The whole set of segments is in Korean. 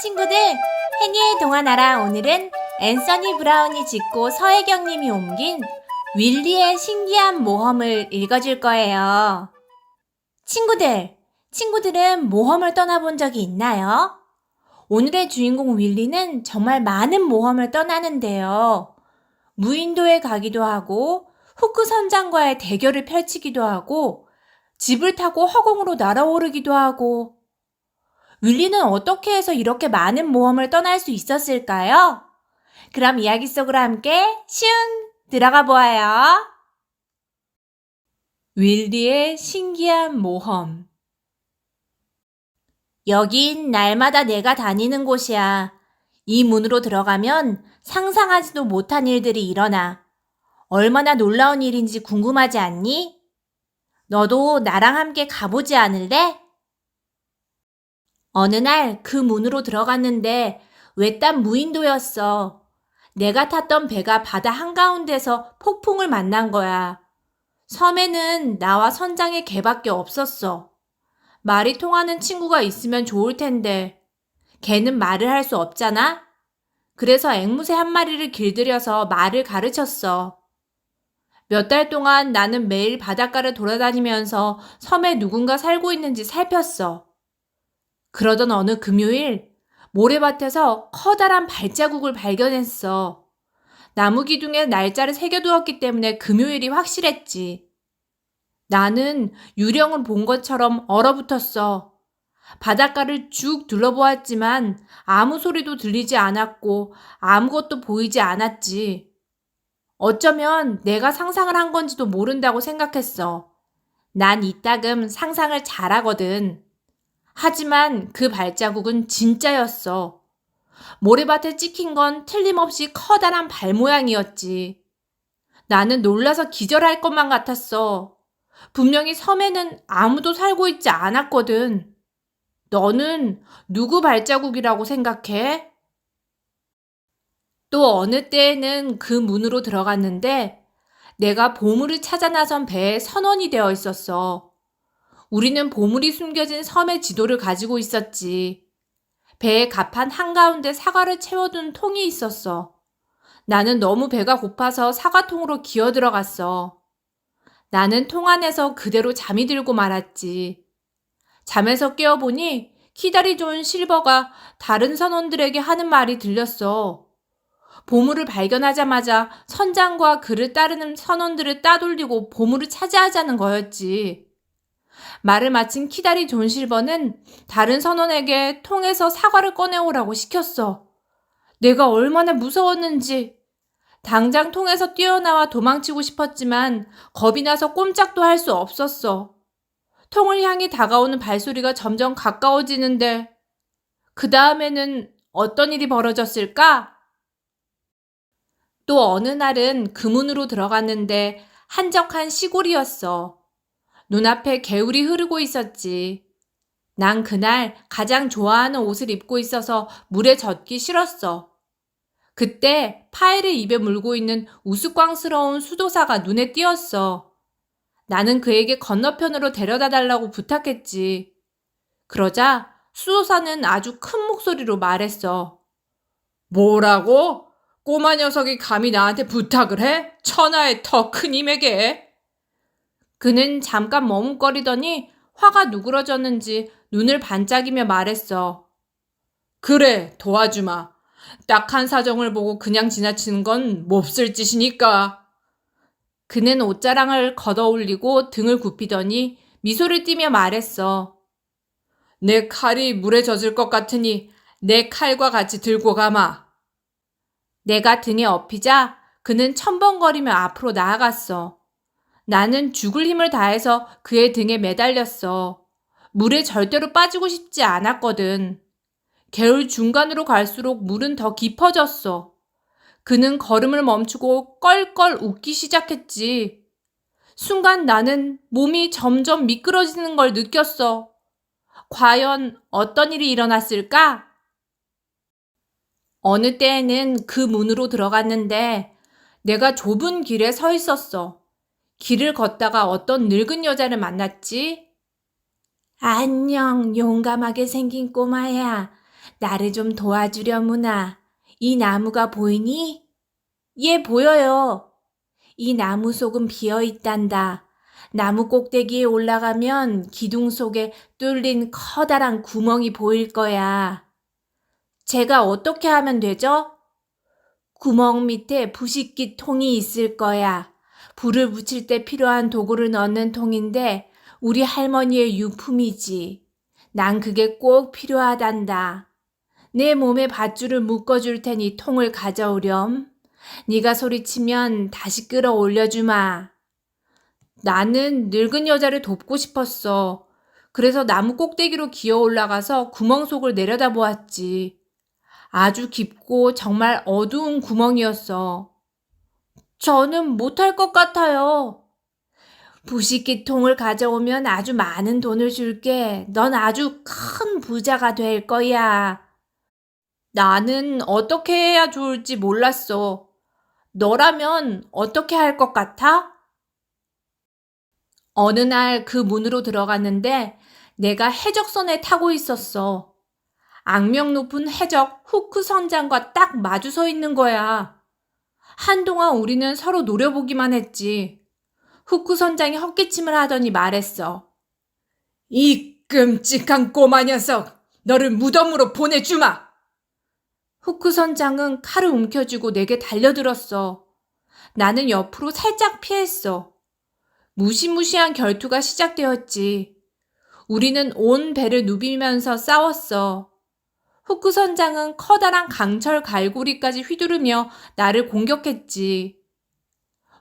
친구들, 해니의 동화나라 오늘은 앤서니 브라운이 짓고 서혜경님이 옮긴 윌리의 신기한 모험을 읽어줄 거예요. 친구들은 모험을 떠나본 적이 있나요? 오늘의 주인공 윌리는 정말 많은 모험을 떠나는데요. 무인도에 가기도 하고 후크 선장과의 대결을 펼치기도 하고 집을 타고 허공으로 날아오르기도 하고 윌리는 어떻게 해서 이렇게 많은 모험을 떠날 수 있었을까요? 그럼 이야기 속으로 함께 슝 들어가 보아요. 윌리의 신기한 모험. 여긴 날마다 내가 다니는 곳이야. 이 문으로 들어가면 상상하지도 못한 일들이 일어나. 얼마나 놀라운 일인지 궁금하지 않니? 너도 나랑 함께 가보지 않을래? 어느 날 그 문으로 들어갔는데 외딴 무인도였어. 내가 탔던 배가 바다 한가운데서 폭풍을 만난 거야. 섬에는 나와 선장의 개밖에 없었어. 말이 통하는 친구가 있으면 좋을 텐데 개는 말을 할 수 없잖아? 그래서 앵무새 한 마리를 길들여서 말을 가르쳤어. 몇 달 동안 나는 매일 바닷가를 돌아다니면서 섬에 누군가 살고 있는지 살폈어. 그러던 어느 금요일 모래밭에서 커다란 발자국을 발견했어. 나무 기둥에 날짜를 새겨두었기 때문에 금요일이 확실했지. 나는 유령을 본 것처럼 얼어붙었어. 바닷가를 쭉 둘러보았지만 아무 소리도 들리지 않았고 아무것도 보이지 않았지. 어쩌면 내가 상상을 한 건지도 모른다고 생각했어. 난 이따금 상상을 잘하거든. 하지만 그 발자국은 진짜였어. 모래밭에 찍힌 건 틀림없이 커다란 발 모양이었지. 나는 놀라서 기절할 것만 같았어. 분명히 섬에는 아무도 살고 있지 않았거든. 너는 누구 발자국이라고 생각해? 또 어느 때에는 그 문으로 들어갔는데 내가 보물을 찾아 나선 배에 선원이 되어 있었어. 우리는 보물이 숨겨진 섬의 지도를 가지고 있었지. 배의 갑판 한가운데 사과를 채워둔 통이 있었어. 나는 너무 배가 고파서 사과통으로 기어 들어갔어. 나는 통 안에서 그대로 잠이 들고 말았지. 잠에서 깨어보니 키다리 좋은 실버가 다른 선원들에게 하는 말이 들렸어. 보물을 발견하자마자 선장과 그를 따르는 선원들을 따돌리고 보물을 차지하자는 거였지. 말을 마친 키다리 존 실버는 다른 선원에게 통에서 사과를 꺼내오라고 시켰어. 내가 얼마나 무서웠는지. 당장 통에서 뛰어나와 도망치고 싶었지만 겁이 나서 꼼짝도 할 수 없었어. 통을 향해 다가오는 발소리가 점점 가까워지는데 그 다음에는 어떤 일이 벌어졌을까? 또 어느 날은 그 문으로 들어갔는데 한적한 시골이었어. 눈앞에 개울이 흐르고 있었지. 난 그날 가장 좋아하는 옷을 입고 있어서 물에 젖기 싫었어. 그때 파이를 입에 물고 있는 우스꽝스러운 수도사가 눈에 띄었어. 나는 그에게 건너편으로 데려다 달라고 부탁했지. 그러자 수도사는 아주 큰 목소리로 말했어. 뭐라고? 꼬마 녀석이 감히 나한테 부탁을 해? 천하의 더 큰 힘에게. 그는 잠깐 머뭇거리더니 화가 누그러졌는지 눈을 반짝이며 말했어. 그래, 도와주마. 딱한 사정을 보고 그냥 지나치는 건 몹쓸 짓이니까. 그는 옷자랑을 걷어올리고 등을 굽히더니 미소를 띠며 말했어. 내 칼이 물에 젖을 것 같으니 내 칼과 같이 들고 가마. 내가 등에 업히자 그는 첨벙거리며 앞으로 나아갔어. 나는 죽을 힘을 다해서 그의 등에 매달렸어. 물에 절대로 빠지고 싶지 않았거든. 개울 중간으로 갈수록 물은 더 깊어졌어. 그는 걸음을 멈추고 껄껄 웃기 시작했지. 순간 나는 몸이 점점 미끄러지는 걸 느꼈어. 과연 어떤 일이 일어났을까? 어느 때에는 그 문으로 들어갔는데 내가 좁은 길에 서 있었어. 길을 걷다가 어떤 늙은 여자를 만났지. 안녕, 용감하게 생긴 꼬마야. 나를 좀 도와주려무나. 이 나무가 보이니? 예, 보여요. 이 나무 속은 비어 있단다. 나무 꼭대기에 올라가면 기둥 속에 뚫린 커다란 구멍이 보일 거야. 제가 어떻게 하면 되죠? 구멍 밑에 부식기 통이 있을 거야. 불을 붙일 때 필요한 도구를 넣는 통인데 우리 할머니의 유품이지. 난 그게 꼭 필요하단다. 내 몸에 밧줄을 묶어줄 테니 통을 가져오렴. 네가 소리치면 다시 끌어올려주마. 나는 늙은 여자를 돕고 싶었어. 그래서 나무 꼭대기로 기어 올라가서 구멍 속을 내려다보았지. 아주 깊고 정말 어두운 구멍이었어. 저는 못할 것 같아요. 부식기통을 가져오면 아주 많은 돈을 줄게. 넌 아주 큰 부자가 될 거야. 나는 어떻게 해야 좋을지 몰랐어. 너라면 어떻게 할 것 같아? 어느 날 그 문으로 들어갔는데 내가 해적선에 타고 있었어. 악명 높은 해적 후크 선장과 딱 마주 서 있는 거야. 한동안 우리는 서로 노려보기만 했지. 후크 선장이 헛기침을 하더니 말했어. 이 끔찍한 꼬마 녀석, 너를 무덤으로 보내주마. 후크 선장은 칼을 움켜쥐고 내게 달려들었어. 나는 옆으로 살짝 피했어. 무시무시한 결투가 시작되었지. 우리는 온 배를 누비면서 싸웠어. 후크 선장은 커다란 강철 갈고리까지 휘두르며 나를 공격했지.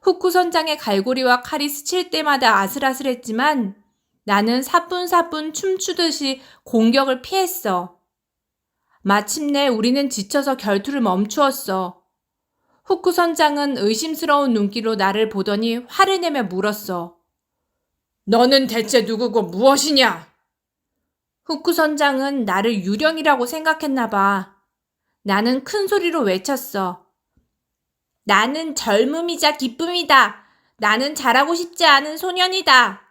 후크 선장의 갈고리와 칼이 스칠 때마다 아슬아슬했지만 나는 사뿐사뿐 춤추듯이 공격을 피했어. 마침내 우리는 지쳐서 결투를 멈추었어. 후크 선장은 의심스러운 눈길로 나를 보더니 화를 내며 물었어. 너는 대체 누구고 무엇이냐? 후크 선장은 나를 유령이라고 생각했나 봐. 나는 큰 소리로 외쳤어. 나는 젊음이자 기쁨이다. 나는 잘하고 싶지 않은 소년이다.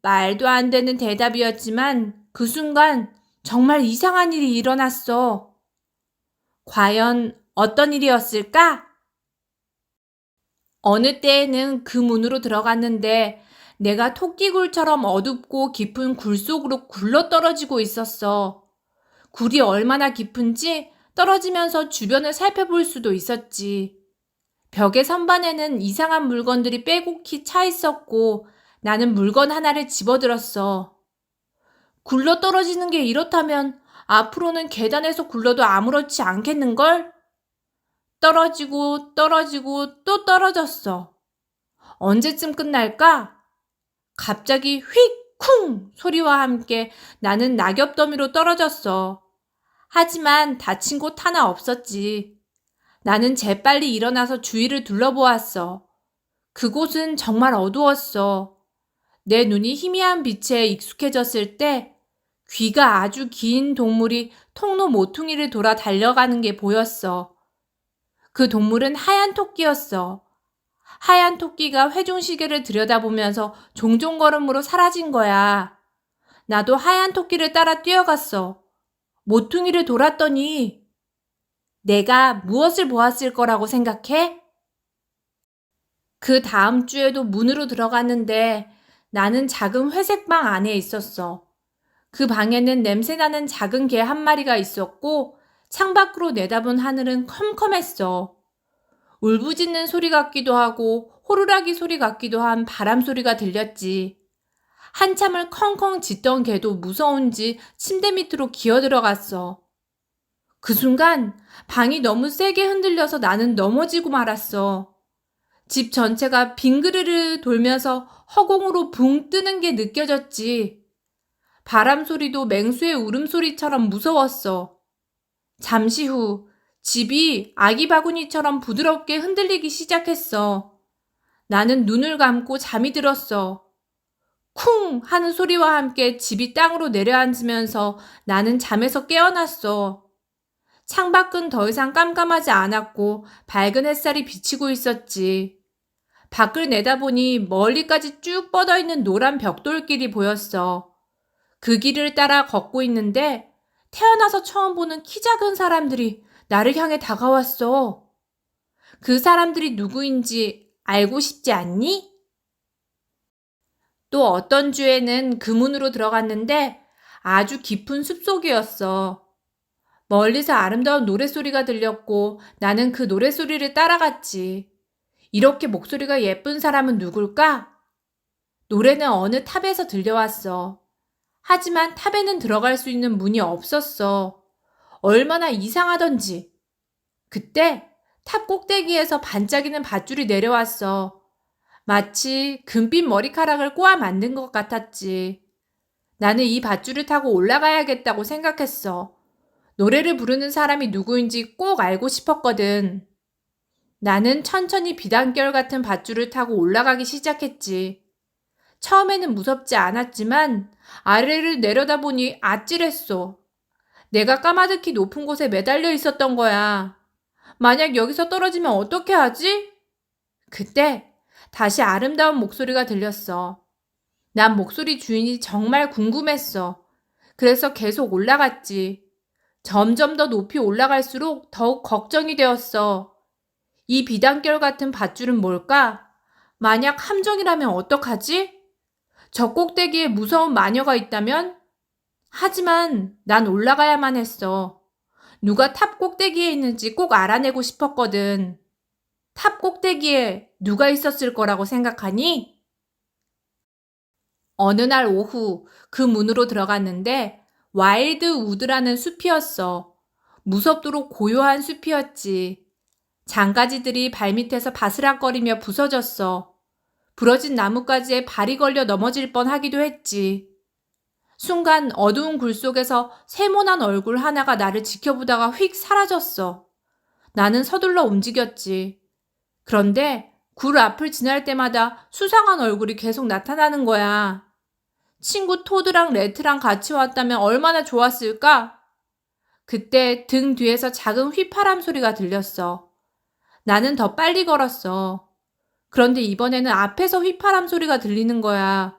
말도 안 되는 대답이었지만 그 순간 정말 이상한 일이 일어났어. 과연 어떤 일이었을까? 어느 때에는 그 문으로 들어갔는데 내가 토끼굴처럼 어둡고 깊은 굴 속으로 굴러떨어지고 있었어. 굴이 얼마나 깊은지 떨어지면서 주변을 살펴볼 수도 있었지. 벽의 선반에는 이상한 물건들이 빼곡히 차 있었고 나는 물건 하나를 집어들었어. 굴러 떨어지는 게 이렇다면 앞으로는 계단에서 굴러도 아무렇지 않겠는걸? 떨어지고 떨어지고 또 떨어졌어. 언제쯤 끝날까? 갑자기 휙쿵 소리와 함께 나는 낙엽 더미로 떨어졌어. 하지만 다친 곳 하나 없었지. 나는 재빨리 일어나서 주위를 둘러보았어. 그곳은 정말 어두웠어. 내 눈이 희미한 빛에 익숙해졌을 때 귀가 아주 긴 동물이 통로 모퉁이를 돌아 달려가는 게 보였어. 그 동물은 하얀 토끼였어. 하얀 토끼가 회중시계를 들여다보면서 종종걸음으로 사라진 거야. 나도 하얀 토끼를 따라 뛰어갔어. 모퉁이를 돌았더니 내가 무엇을 보았을 거라고 생각해? 그 다음 주에도 문으로 들어갔는데 나는 작은 회색 방 안에 있었어. 그 방에는 냄새나는 작은 개 한 마리가 있었고 창밖으로 내다본 하늘은 컴컴했어. 울부짖는 소리 같기도 하고 호루라기 소리 같기도 한 바람 소리가 들렸지. 한참을 컹컹 짖던 개도 무서운지 침대 밑으로 기어 들어갔어. 그 순간 방이 너무 세게 흔들려서 나는 넘어지고 말았어. 집 전체가 빙그르르 돌면서 허공으로 붕 뜨는 게 느껴졌지. 바람 소리도 맹수의 울음소리처럼 무서웠어. 잠시 후 집이 아기 바구니처럼 부드럽게 흔들리기 시작했어. 나는 눈을 감고 잠이 들었어. 쿵 하는 소리와 함께 집이 땅으로 내려앉으면서 나는 잠에서 깨어났어. 창밖은 더 이상 깜깜하지 않았고 밝은 햇살이 비치고 있었지. 밖을 내다보니 멀리까지 쭉 뻗어있는 노란 벽돌길이 보였어. 그 길을 따라 걷고 있는데 태어나서 처음 보는 키 작은 사람들이 나를 향해 다가왔어. 그 사람들이 누구인지 알고 싶지 않니? 또 어떤 주에는 그 문으로 들어갔는데 아주 깊은 숲속이었어. 멀리서 아름다운 노랫소리가 들렸고 나는 그 노랫소리를 따라갔지. 이렇게 목소리가 예쁜 사람은 누굴까? 노래는 어느 탑에서 들려왔어. 하지만 탑에는 들어갈 수 있는 문이 없었어. 얼마나 이상하던지. 그때 탑 꼭대기에서 반짝이는 밧줄이 내려왔어. 마치 금빛 머리카락을 꼬아 만든 것 같았지. 나는 이 밧줄을 타고 올라가야겠다고 생각했어. 노래를 부르는 사람이 누구인지 꼭 알고 싶었거든. 나는 천천히 비단결 같은 밧줄을 타고 올라가기 시작했지. 처음에는 무섭지 않았지만 아래를 내려다보니 아찔했어. 내가 까마득히 높은 곳에 매달려 있었던 거야. 만약 여기서 떨어지면 어떻게 하지? 그때 다시 아름다운 목소리가 들렸어. 난 목소리 주인이 정말 궁금했어. 그래서 계속 올라갔지. 점점 더 높이 올라갈수록 더욱 걱정이 되었어. 이 비단결 같은 밧줄은 뭘까? 만약 함정이라면 어떡하지? 저 꼭대기에 무서운 마녀가 있다면? 하지만 난 올라가야만 했어. 누가 탑 꼭대기에 있는지 꼭 알아내고 싶었거든. 탑 꼭대기에 누가 있었을 거라고 생각하니? 어느 날 오후 그 문으로 들어갔는데 와일드 우드라는 숲이었어. 무섭도록 고요한 숲이었지. 장가지들이 발밑에서 바스락거리며 부서졌어. 부러진 나뭇가지에 발이 걸려 넘어질 뻔하기도 했지. 순간 어두운 굴 속에서 세모난 얼굴 하나가 나를 지켜보다가 휙 사라졌어. 나는 서둘러 움직였지. 그런데 굴 앞을 지날 때마다 수상한 얼굴이 계속 나타나는 거야. 친구 토드랑 레트랑 같이 왔다면 얼마나 좋았을까? 그때 등 뒤에서 작은 휘파람 소리가 들렸어. 나는 더 빨리 걸었어. 그런데 이번에는 앞에서 휘파람 소리가 들리는 거야.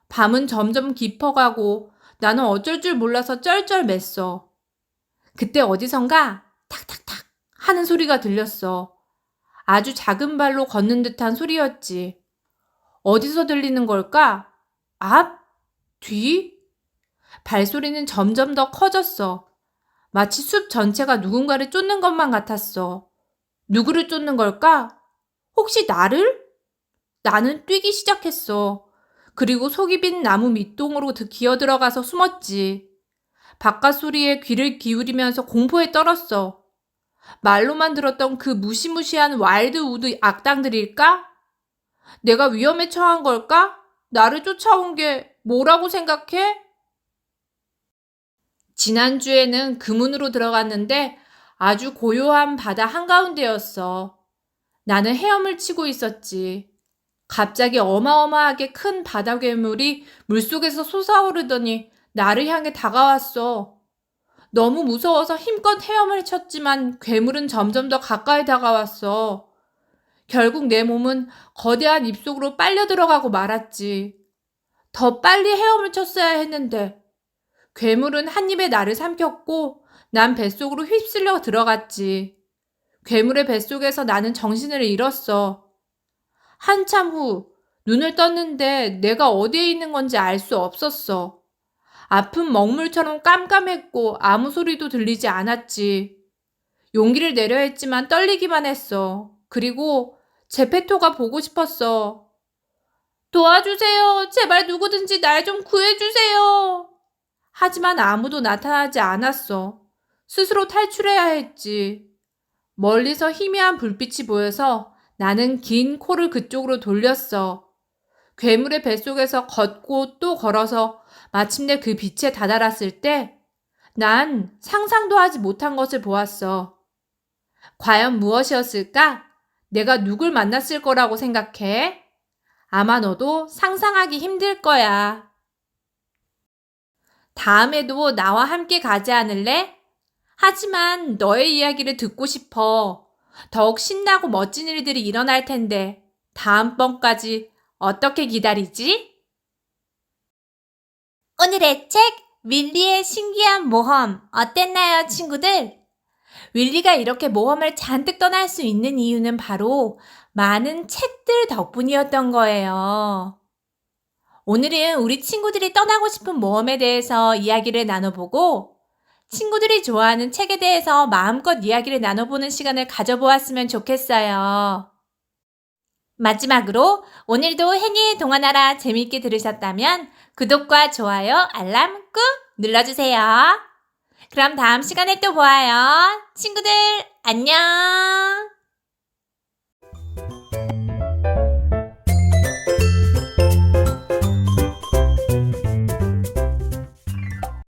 밤은 점점 깊어가고 나는 어쩔 줄 몰라서 쩔쩔맸어. 그때 어디선가 탁탁탁 하는 소리가 들렸어. 아주 작은 발로 걷는 듯한 소리였지. 어디서 들리는 걸까? 앞? 뒤? 발소리는 점점 더 커졌어. 마치 숲 전체가 누군가를 쫓는 것만 같았어. 누구를 쫓는 걸까? 혹시 나를? 나는 뛰기 시작했어. 그리고 속이 빈 나무 밑동으로 기어들어가서 숨었지. 바깥 소리에 귀를 기울이면서 공포에 떨었어. 말로만 들었던 그 무시무시한 와일드 우드 악당들일까? 내가 위험에 처한 걸까? 나를 쫓아온 게 뭐라고 생각해? 지난주에는 그 문으로 들어갔는데 아주 고요한 바다 한가운데였어. 나는 헤엄을 치고 있었지. 갑자기 어마어마하게 큰 바다 괴물이 물속에서 솟아오르더니 나를 향해 다가왔어. 너무 무서워서 힘껏 헤엄을 쳤지만 괴물은 점점 더 가까이 다가왔어. 결국 내 몸은 거대한 입속으로 빨려 들어가고 말았지. 더 빨리 헤엄을 쳤어야 했는데 괴물은 한 입에 나를 삼켰고 난 뱃속으로 휩쓸려 들어갔지. 괴물의 뱃속에서 나는 정신을 잃었어. 한참 후 눈을 떴는데 내가 어디에 있는 건지 알 수 없었어. 앞은 먹물처럼 깜깜했고 아무 소리도 들리지 않았지. 용기를 내려 했지만 떨리기만 했어. 그리고 제페토가 보고 싶었어. 도와주세요. 제발 누구든지 날 좀 구해주세요. 하지만 아무도 나타나지 않았어. 스스로 탈출해야 했지. 멀리서 희미한 불빛이 보여서 나는 긴 코를 그쪽으로 돌렸어. 괴물의 뱃속에서 걷고 또 걸어서 마침내 그 빛에 다다랐을 때 난 상상도 하지 못한 것을 보았어. 과연 무엇이었을까? 내가 누굴 만났을 거라고 생각해? 아마 너도 상상하기 힘들 거야. 다음에도 나와 함께 가지 않을래? 하지만 너의 이야기를 듣고 싶어. 더욱 신나고 멋진 일들이 일어날 텐데 다음번까지 어떻게 기다리지? 오늘의 책 윌리의 신기한 모험 어땠나요, 친구들? 윌리가 이렇게 모험을 잔뜩 떠날 수 있는 이유는 바로 많은 책들 덕분이었던 거예요. 오늘은 우리 친구들이 떠나고 싶은 모험에 대해서 이야기를 나눠보고 친구들이 좋아하는 책에 대해서 마음껏 이야기를 나눠보는 시간을 가져보았으면 좋겠어요. 마지막으로 오늘도 해니의 동화나라 재미있게 들으셨다면 구독과 좋아요, 알람 꾹 눌러주세요. 그럼 다음 시간에 또 보아요. 친구들, 안녕!